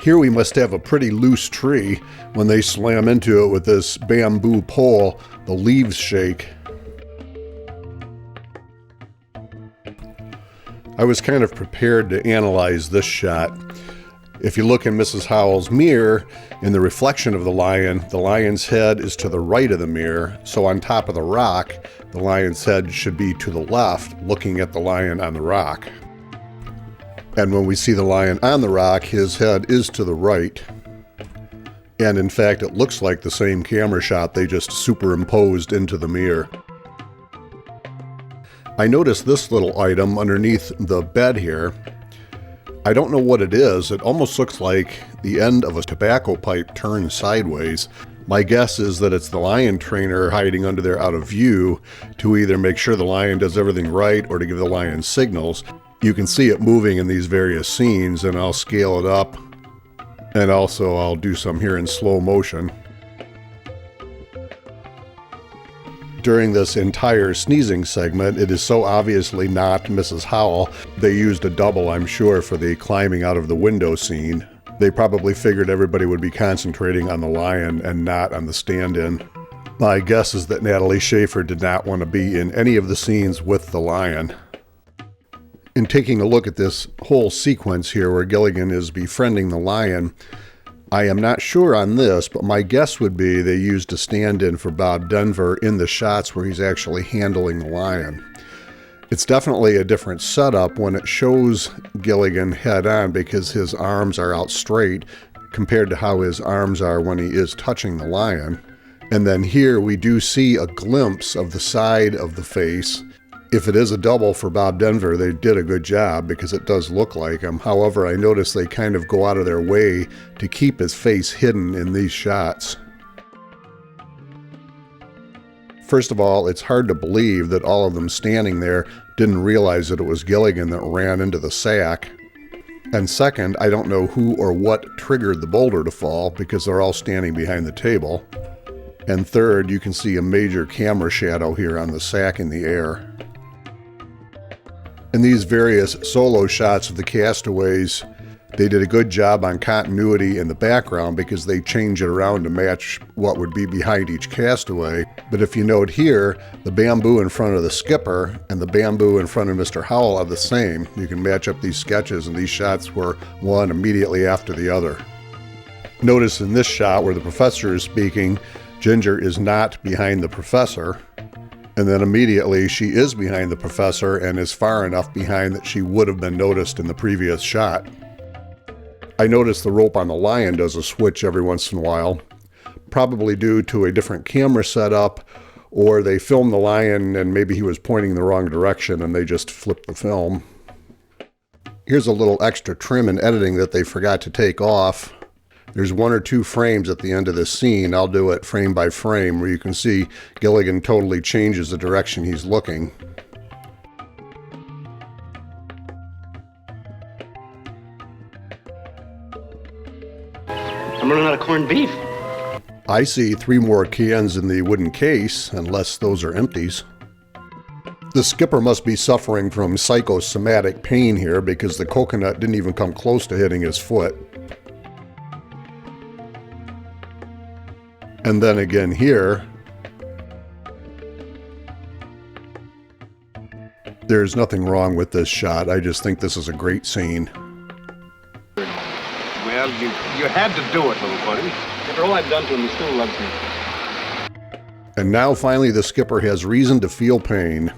Here we must have a pretty loose tree. When they slam into it with this bamboo pole, the leaves shake. I was kind of prepared to analyze this shot. If you look in Mrs. Howell's mirror, in the reflection of the lion's head is to the right of the mirror, so on top of the rock, the lion's head should be to the left, looking at the lion on the rock. And when we see the lion on the rock, his head is to the right. And in fact, it looks like the same camera shot they just superimposed into the mirror. I noticed this little item underneath the bed here. I don't know what it is. It almost looks like the end of a tobacco pipe turned sideways. My guess is that it's the lion trainer hiding under there out of view to either make sure the lion does everything right or to give the lion signals. You can see it moving in these various scenes, and I'll scale it up, and also I'll do some here in slow motion. During this entire sneezing segment, it is so obviously not Mrs. Howell. They used a double, I'm sure, for the climbing out of the window scene. They probably figured everybody would be concentrating on the lion and not on the stand-in. My guess is that Natalie Schafer did not want to be in any of the scenes with the lion. In taking a look at this whole sequence here where Gilligan is befriending the lion, I am not sure on this, but my guess would be they used a stand-in for Bob Denver in the shots where he's actually handling the lion. It's definitely a different setup when it shows Gilligan head-on because his arms are out straight compared to how his arms are when he is touching the lion. And then here we do see a glimpse of the side of the face. If it is a double for Bob Denver, they did a good job because it does look like him. However, I notice they kind of go out of their way to keep his face hidden in these shots. First of all, it's hard to believe that all of them standing there didn't realize that it was Gilligan that ran into the sack. And second, I don't know who or what triggered the boulder to fall because they're all standing behind the table. And third, you can see a major camera shadow here on the sack in the air. In these various solo shots of the castaways, they did a good job on continuity in the background because they change it around to match what would be behind each castaway. But if you note here, the bamboo in front of the skipper and the bamboo in front of Mr. Howell are the same. You can match up these sketches, and these shots were one immediately after the other. Notice in this shot where the professor is speaking, Ginger is not behind the professor. And then immediately she is behind the professor and is far enough behind that she would have been noticed in the previous shot. I notice the rope on the lion does a switch every once in a while, probably due to a different camera setup, or they filmed the lion and maybe he was pointing in the wrong direction and they just flipped the film. Here's a little extra trim in editing that they forgot to take off. There's one or two frames at the end of this scene. I'll do it frame by frame where you can see Gilligan totally changes the direction he's looking. I'm running out of corned beef. I see 3 more cans in the wooden case, unless those are empties. The skipper must be suffering from psychosomatic pain here because the coconut didn't even come close to hitting his foot. And then again here, there's nothing wrong with this shot. I just think this is a great scene. Well, you had to do it, little buddy. After all I've done to him, he still loves me. And now finally the skipper has reason to feel pain.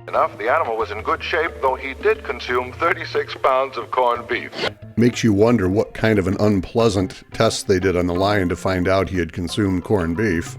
Enough, the animal was in good shape, though he did consume 36 pounds of corned beef. Makes you wonder what kind of an unpleasant test they did on the lion to find out he had consumed corned beef.